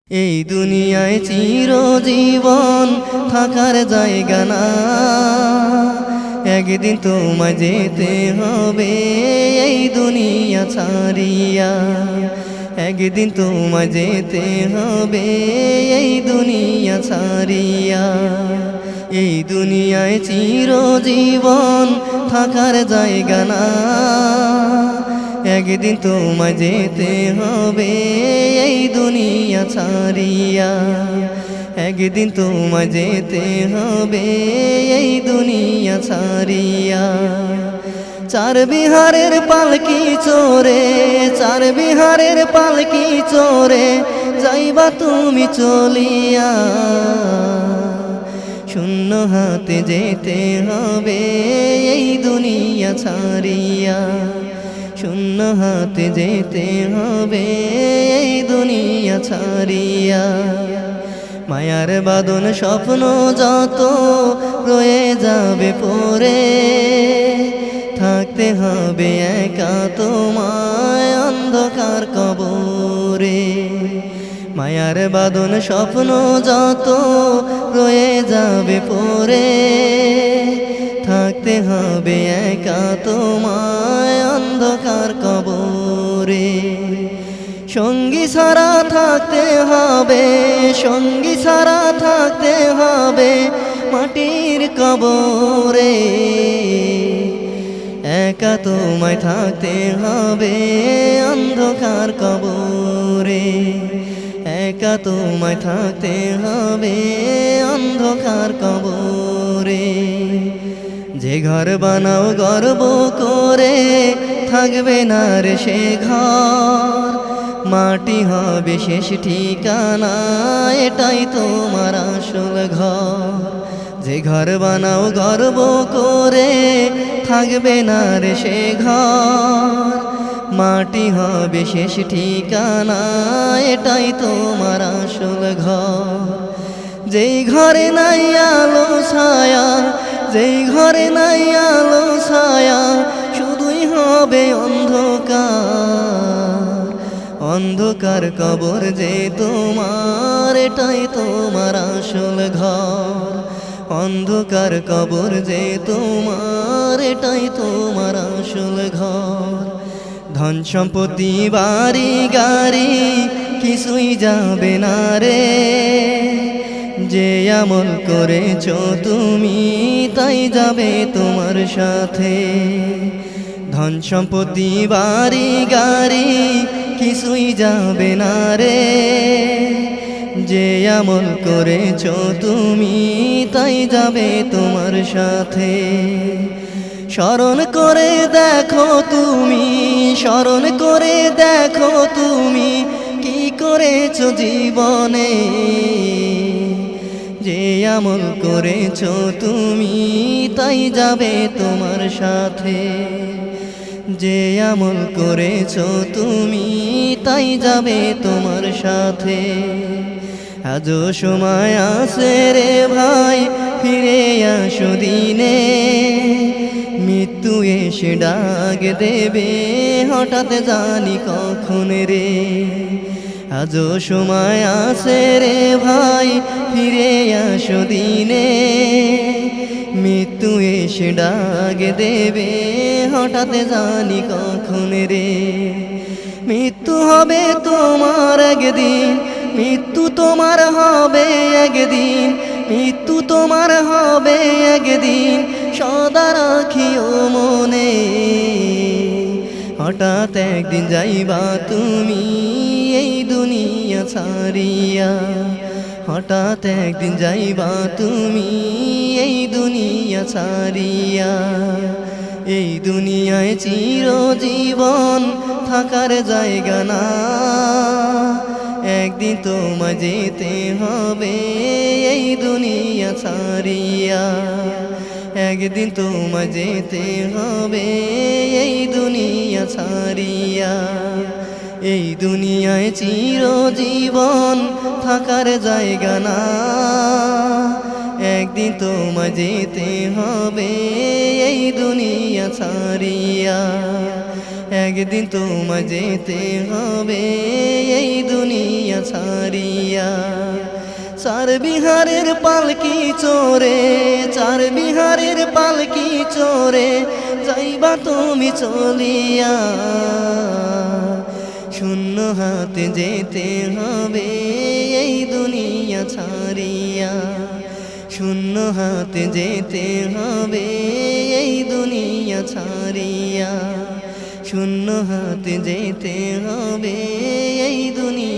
এই দুনিয়ায় চিরজীবন থাকার জায়গা না, একদিন তোমায় যেতে হবে এই দুনিয়া ছাড়িয়া। একদিন তোমায় যেতে হবে এই দুনিয়া ছাড়িয়া। এই দুনিয়ায় চিরজীবন থাকার জায়গা না, একদিন তোমায় যেতে হবে এই দুনিয়া ছাড়িয়া। একদিন তোমায় যেতে হবে এই দুনিয়া ছাড়িয়া। চার বিহারের পালকি চোরে, চার বিহারের পালকি চোরে যাইবা তুমি চলিয়া। শূন্য হাতে যেতে হবে এই দুনিয়া ছাড়িয়া। শূন্য হাতে যেতে হবে এই দুনিয়া ছাড়িয়া। মায়ার বাঁধন স্বপ্ন যত রয়ে যাবে পরে, থাকতে হবে একা তোমায় অন্ধকার কবরে। মায়ার বাঁধন স্বপ্ন যত রয়ে যাবে পরে, থাকতে হবে একা তোমায় অন্ধকার কবরে। সঙ্গী ছাড়া থাকতে হবে, সঙ্গী ছাড়া থাকতে হবে মাটির কবরে। একা তোমায় থাকতে হবে অন্ধকার কবরে। একা তোমায় থাকতে হবে অন্ধকার কবরে। যে ঘর বানাও গর্ব করে, থাকবে না রে সে ঘর, মাটি হবে শেষ ঠিকানা, এটাই তোমার আসল ঘর। যে ঘর বানাও গর্ব করে, থাকবে না রে সে ঘর, মাটি হবে শেষ ঠিকানা, এটাই তোমার আসল ঘর। যেই ঘরে নাই আলো ছায়া, যেই ঘরে নাই আলো ছায়া, শুধুই হবে অন্ধকার। অন্ধকার কবর যে তোমার, এটাই তোমার আসল ঘর। অন্ধকার কবর যে তোমার, এটাই তোমার আসল ঘর। ধন সম্পত্তি বাড়ি গাড়ি কিছুই যাবে না রে, যে আমল করেছো তুমি তাই যাবে তোমার সাথে। ধন সম্পত্তি বাড়ি গাড়ি কিছুই যাবে না রে, যে আমল করেছো তুমি তাই যাবে তোমার সাথে। স্মরণ করে দেখো তুমি, স্মরণ করে দেখো তুমি কি করেছো জীবনে। যে আমল করেছো তুমি তাই যাবে তোমার সাথে। যে আমল করেছো তুমি তাই যাবে তোমার সাথে। আজও সময় আছে রে ভাই, ফিরে আসো দিনে, মৃত্যু এসে ডাক দেবে হঠাৎ জানি কখন রে। আজও সময় আছে রে ভাই, ফিরে আসো দিনে, মৃত্যু এসে ডাক দেবে হঠাৎ জানি কখন রে। মৃত্যু হবে তোমার একদিন, মৃত্যু তোমার হবে একদিন, মৃত্যু তোমার হবে একদিন, সদা রাখিও মনে। হঠাৎ একদিন যাইবা তুমি এই দুনিয়া ছাড়িয়া। হঠাৎ একদিন যাইবা তুমি এই দুনিয়া ছাড়িয়া। এই দুনিয়ায় চিরজীবন থাকার জায়গা না, একদিন তোমায় যেতে হবে এই দুনিয়া ছাড়িয়া। একদিন তোমায় যেতে হবে এই দুনিয়া ছাড়িয়া। এই দুনিয়ায় চিরজীবন থাকার জায়গা না, একদিন তোমায় যেতে হবে এই দুনিয়া ছাড়িয়া। একদিন তোমায় যেতে হবে এই দুনিয়া ছাড়িয়া। চার বিহারের পালকি চোরে, চার বিহারের পালকি চোরে যাইবা তুমি চলিয়া। শূন্য হাতে যেতে হবে এই দুনিয়া ছাড়িয়া। শূন্য হাতে যেতে হবে এই দুনিয়া ছাড়িয়া। শূন্য হাতে যেতে হবে এই দুনিয়া।